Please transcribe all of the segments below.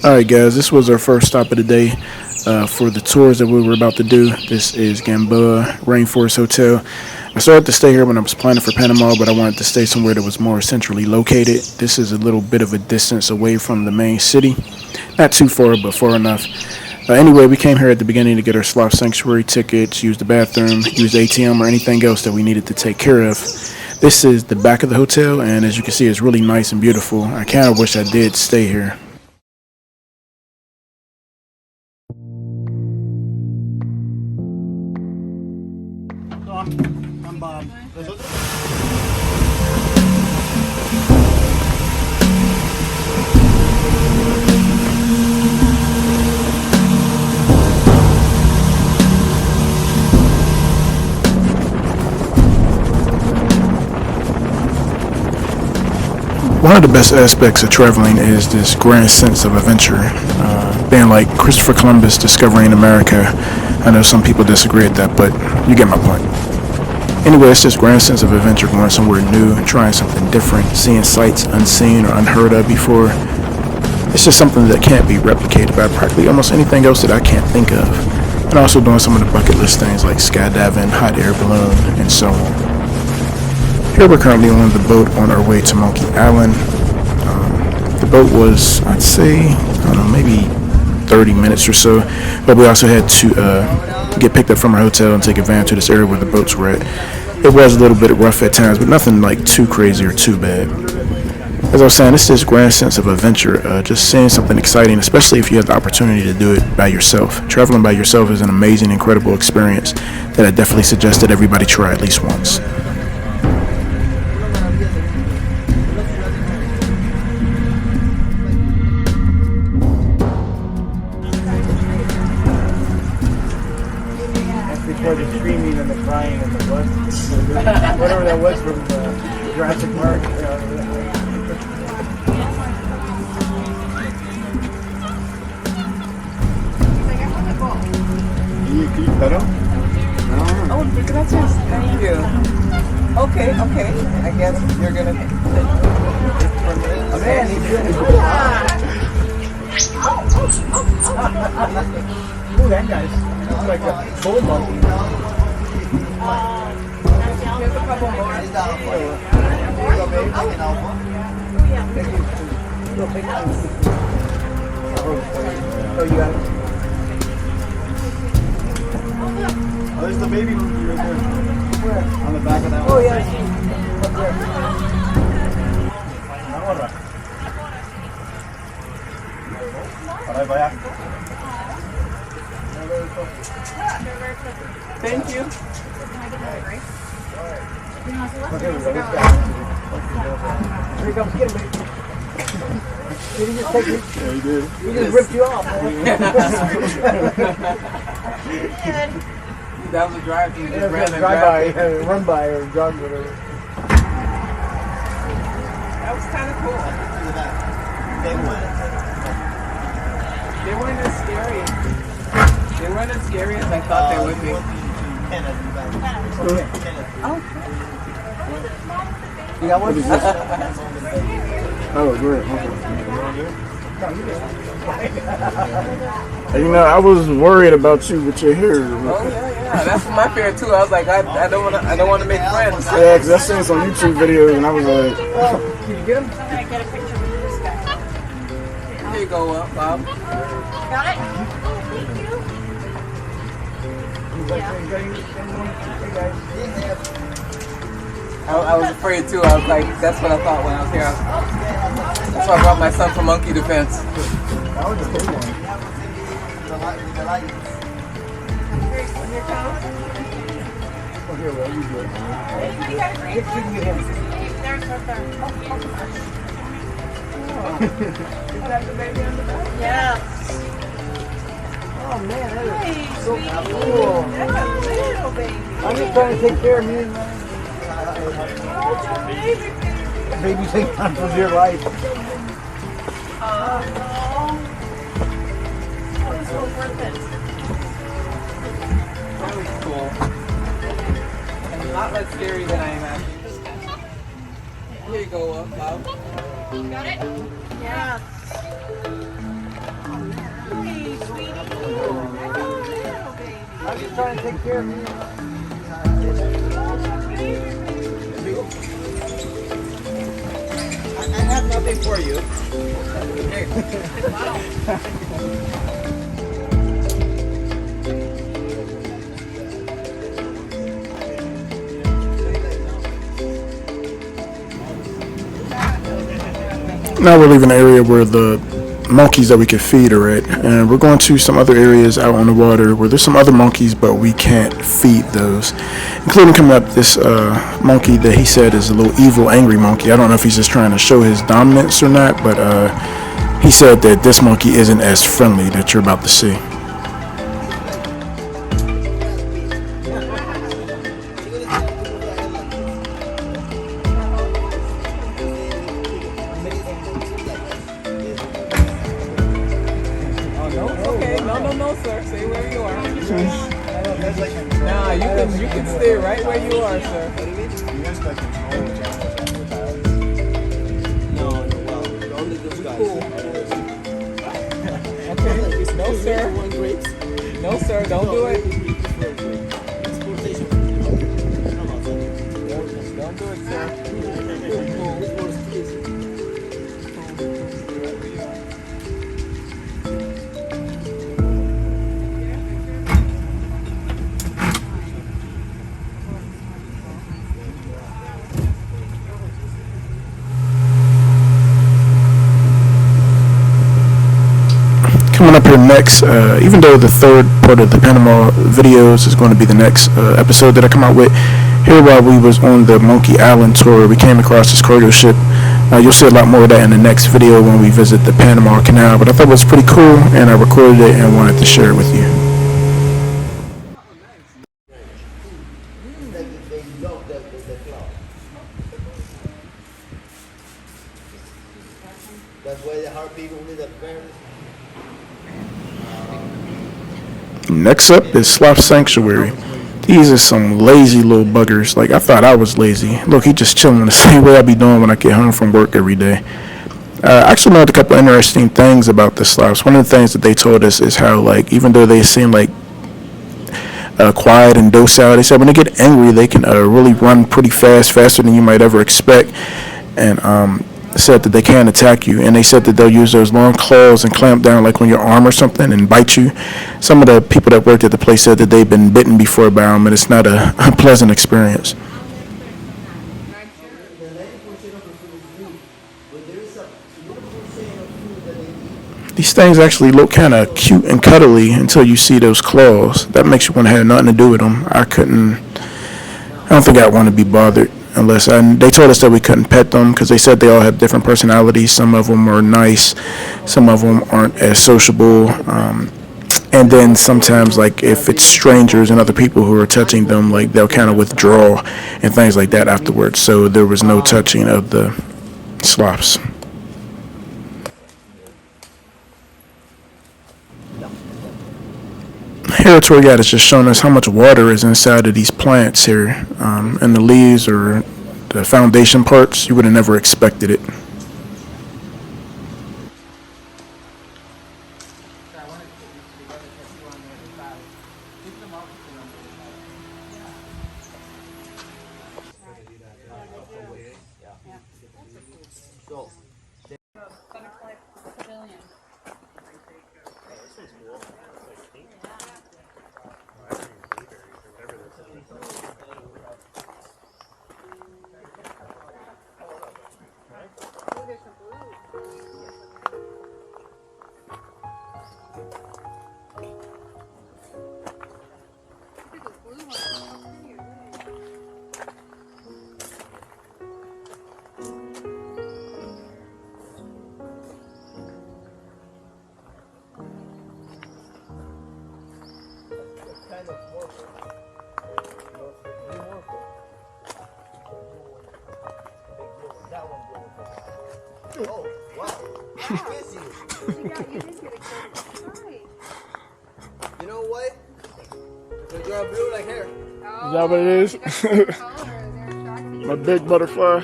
Alright, guys, this was our first stop of the day for the tours that we were about to do. This is Gamboa Rainforest Hotel. I started to stay here when I was planning for Panama, but I wanted to stay somewhere that was more centrally located. This is a little bit of a distance away from the main city. Not too far, but far enough. Anyway, we came here at the beginning to get our Sloth Sanctuary tickets, use the bathroom, use the ATM, or anything else that we needed to take care of. This is the back of the hotel, and as you can see, it's really nice and beautiful. I kind of wish I did stay here. I'm Bob. One of the best aspects of traveling is this grand sense of adventure. Being like Christopher Columbus discovering America. I know some people disagree with that, but you get my point. Anyway, it's this grand sense of adventure, going somewhere new, trying something different, seeing sights unseen or unheard of before. It's just something that can't be replicated by practically almost anything else that I can't think of. And also doing some of the bucket list things like skydiving, hot air balloon, and so on. Here we're currently on the boat on our way to Monkey Island. The boat was, I'd say, I don't know, maybe 30 minutes or so, but we also had to get picked up from our hotel and take advantage of this area where the boats were at. It was a little bit rough at times, but nothing like too crazy or too bad. As I was saying, it's this grand sense of adventure, just seeing something exciting, especially if you have the opportunity to do it by yourself. Traveling by yourself is an amazing, incredible experience that I definitely suggest that everybody try at least once. Before the screaming and the crying and the what? Whatever that was from Jurassic Park. Can you pet him? Oh, gracias. Thank you. Okay. I guess you're gonna. Man, he's really Ooh, that guy's like a bull monkey. Here's a couple more. Oh, you got it? Oh, there's the baby movie right there. Where? On the back of that one. Oh, yeah. Up there. Ahora. Ahora vaya. Thank you. Okay, we go. This guy. Here he comes. Get him, baby. Did he just take you? Yeah, he did. He just ripped you off, man. That was a drive. You just ran and drive grabbed by, it. run by, or jog, whatever. That was kind of cool. They weren't as scary. They weren't as scary as I thought they would be. Oh. You got one? Oh, great. Okay. You know, I was worried about you with your hair. Oh yeah. That's my fear too. I was like, I don't want to make friends. Yeah, because I seen some YouTube videos and I was like, Can you get him? Can I get a picture with this guy? Here you go, Bob. Got it? Thank you. He's like, hey guys. I was afraid too. I was like, that's what I thought when I was here. That's why I brought my son for monkey defense. That was a good one. Your toe? Oh, here, well, you do it. You got a great You can get him. There's right there. Is that the baby on the back? Yeah. Oh, man, that is Hey, so sweetie. cool. That's a little baby. I'm just trying to take care of me. Oh, baby. Baby, take time for dear life. Oh, that was so worth it. That was cool. And a lot less scary than I imagined. Here you go, Bob. Got it? Yeah. Hey, sweetie. Little baby. I'm just trying to take care of you. I have nothing for you. Now we're leaving the area where the monkeys that we could feed are at, and we're going to some other areas out on the water where there's some other monkeys, but we can't feed those, including coming up this monkey that he said is a little evil, angry monkey. I don't know if he's just trying to show his dominance or not, but he said that this monkey isn't as friendly that you're about to see. No, sir. Stay where you are. Nah, you can stay right where you are, sir. Cool. Okay. No, sir. No, sir. Don't do it. Don't do it, sir. Cool. Coming up here next, even though the third part of the Panama videos is going to be the next episode that I come out with, here while we was on the Monkey Island tour, we came across this cargo ship. You'll see a lot more of that in the next video when we visit the Panama Canal, but I thought it was pretty cool, and I recorded it and wanted to share it with you. That's why the hard people need a parents. Next up is Sloth Sanctuary. These are some lazy little buggers. Like, I thought I was lazy. Look, he just chilling the same way I be doing when I get home from work every day. I actually learned a couple interesting things about the sloths. One of the things that they told us is how, like, even though they seem like quiet and docile, they said when they get angry, they can really run pretty fast, faster than you might ever expect. And said that they can attack you, and they said that they'll use those long claws and clamp down like on your arm or something and bite you. Some of the people that worked at the place said that they've been bitten before by them, and it's not a pleasant experience. These things actually look kind of cute and cuddly until you see those claws. That makes you want to have nothing to do with them. I don't think I'd want to be bothered. They told us that we couldn't pet them because they said they all have different personalities. Some of them are nice, some of them aren't as sociable, and then sometimes, like, if it's strangers and other people who are touching them, like, they'll kind of withdraw and things like that afterwards. So there was no touching of the sloths. Here, a tour guide has just shown us how much water is inside of these plants here, and the leaves or the foundation parts. You would have never expected it. Oh, wow. Busy. You know what? Because you're blue like hair. Is that what it is? My big butterfly.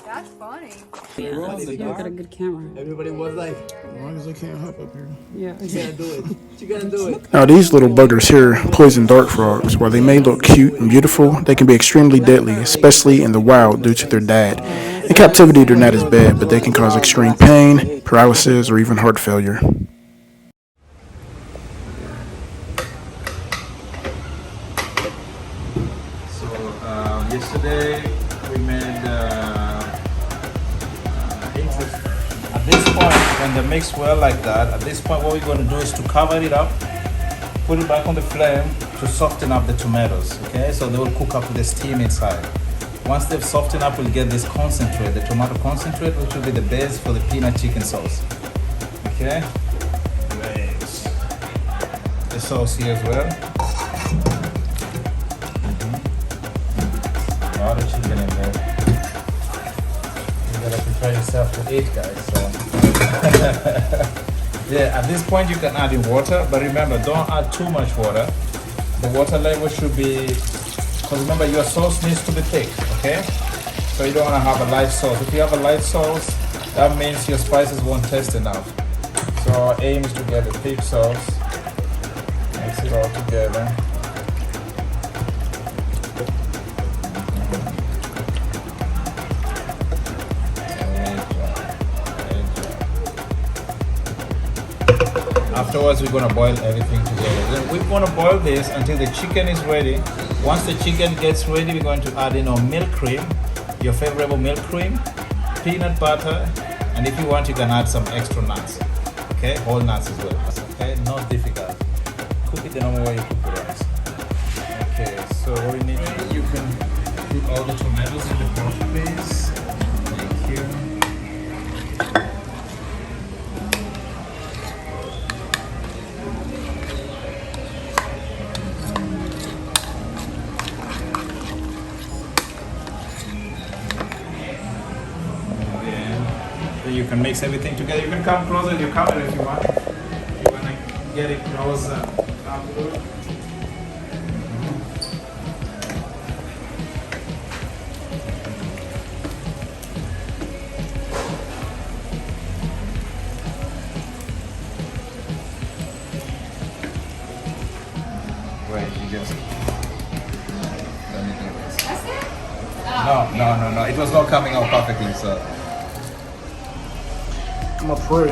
That's funny. Yeah, you got a good camera. Everybody was like, As long as I can't hop up here. Yeah. you gotta do it. You gotta do it. Now these little buggers here, poison dart frogs, while they may look cute and beautiful, they can be extremely deadly, especially in the wild due to their diet. In captivity they're not as bad, but they can cause extreme pain, paralysis, or even heart failure. So yesterday we made at this point when the mix well like that, at this point what we're going to do is to cover it up, put it back on the flame to soften up the tomatoes. Okay, so they will cook up with the steam inside. Once they've softened up, we'll get this concentrate, the tomato concentrate, which will be the base for the peanut chicken sauce. Okay, great. The sauce here as well. A lot of chicken in there. You gotta prepare yourself to eat, guys. So. Yeah, at this point you can add in water, but remember, don't add too much water. The water level should be, because remember your sauce needs to be thick, okay? So you don't want to have a light sauce. If you have a light sauce, that means your spices won't taste enough. So our aim is to get a thick sauce. Mix it all together. Afterwards, we're going to boil everything together. Then we're going to boil this until the chicken is ready. Once the chicken gets ready, we're going to add in our milk cream, your favorite milk cream, peanut butter, and if you want, you can add some extra nuts. Okay, whole nuts as well. Okay, not difficult. Cook it the normal way you cook the rice. Okay, so what we need to do, you can put all the tomatoes in the pot, please. Thank you. You can mix everything together. You can come closer to your camera if you want. If you want to get it closer. Wait, you just let me do this. No. It was not coming out perfectly, so. I'm a pray.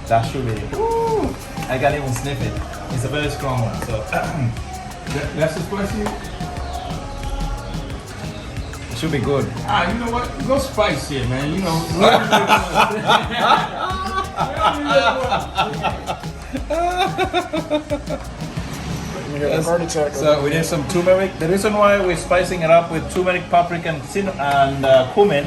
That should be. Woo! I can't even sniff it. It's a very strong one. So that's the spicy. It should be good. You know what? Go spicy it, man. You know. So we need some turmeric. The reason why we're spicing it up with turmeric, paprika, and cumin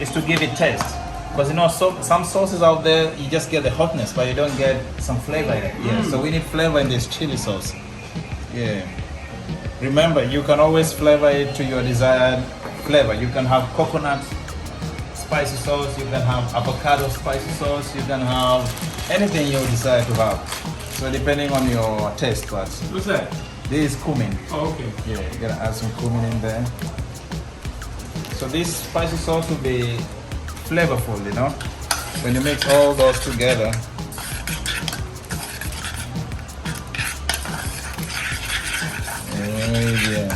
is to give it taste. Because you know, some sauces out there, you just get the hotness, but you don't get some flavor in it. Yeah, so we need flavor in this chili sauce. Yeah. Remember, you can always flavor it to your desired flavor. You can have coconut spicy sauce, you can have avocado spicy sauce, you can have anything you desire to have. So depending on your taste buds. What's that? This is cumin. Oh, okay. Yeah, you gotta add some cumin in there. So this spicy sauce will be flavorful, you know, when you mix all those together. Yeah.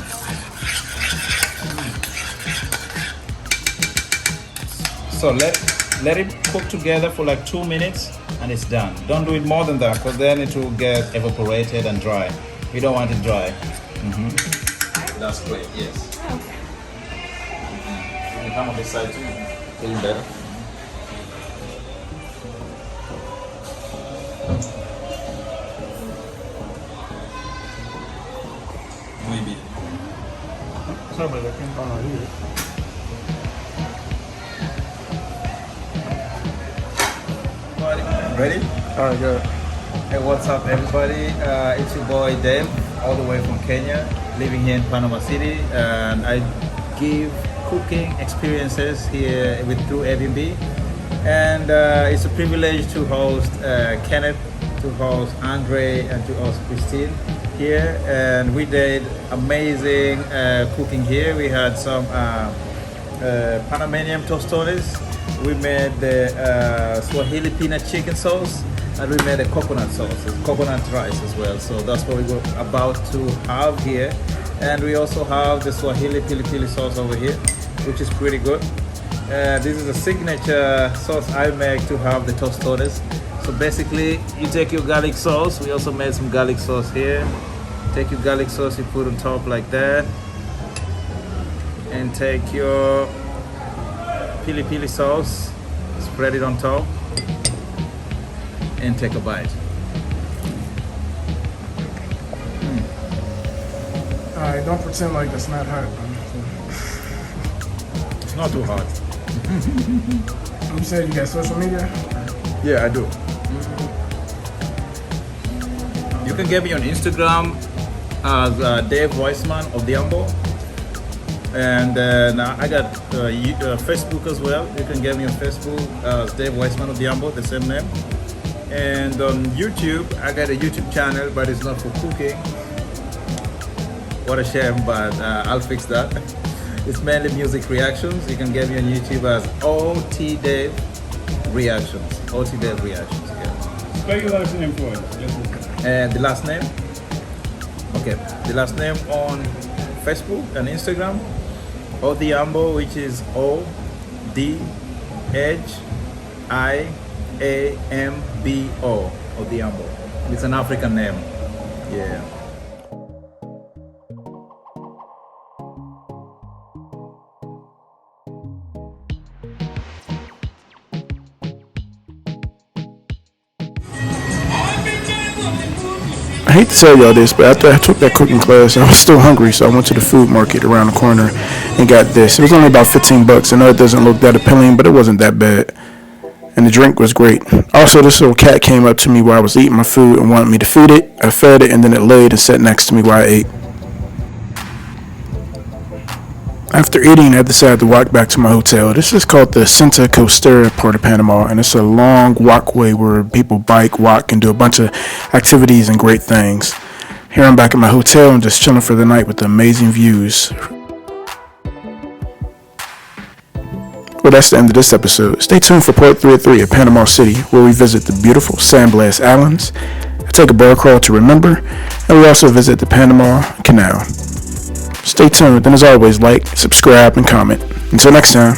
So let it cook together for like 2 minutes and it's done. Don't do it more than that because then it will get evaporated and dry. We don't want it dry. That's great, yes. Okay. You can come on this side too. Feeling better? Maybe. Sorry, but I can't find out here. Ready? Alright, go. Hey, what's up, everybody? It's your boy Dave, all the way from Kenya, living here in Panama City, and I give cooking experiences here through Airbnb, and it's a privilege to host Kenneth, to host Andre, and to host Christine here. And we did amazing cooking here. We had some Panamanian tostones. We made the Swahili peanut chicken sauce, and we made a coconut sauce, coconut rice as well. So that's what we were about to have here. And we also have the Swahili pili pili sauce over here, which is pretty good. This is a signature sauce I make to have the tostones. So basically, you take your garlic sauce. We also made some garlic sauce here. Take your garlic sauce, you put on top like that. And take your pili pili sauce, spread it on top, and take a bite. Alright, don't pretend like that's not hot. It's not too hot. You said you got social media? Yeah, I do. You can get me on Instagram as Dave Weissman of the Gamboa. And now I got Facebook as well. You can get me on Facebook as Dave Weissman of the Gamboa, the same name. And on YouTube, I got a YouTube channel, but it's not for cooking. What a shame, but I'll fix that. It's mainly music reactions. You can get me on YouTube as OT Dave Reactions. OT Dave Reactions, yeah. Spell your last name for us. And the last name? Okay, the last name on Facebook and Instagram, Odhiambo, which is ODHIAMBO, Odhiambo. It's an African name, yeah. I hate to tell y'all this, but after I took that cooking class, I was still hungry, so I went to the food market around the corner and got this. It was only about $15. I know it doesn't look that appealing, but it wasn't that bad. And the drink was great. Also, this little cat came up to me while I was eating my food and wanted me to feed it. I fed it, and then it laid and sat next to me while I ate. After eating, I decided to walk back to my hotel. This is called the Cinta Costera part of Panama, and it's a long walkway where people bike, walk, and do a bunch of activities and great things. Here I'm back at my hotel and just chilling for the night with the amazing views. Well, that's the end of this episode. Stay tuned for part 3 of 3 at Panama City, where we visit the beautiful Sandblast Islands, I take a bar crawl to remember, and we also visit the Panama Canal. Stay tuned, and as always, like, subscribe, and comment. Until next time.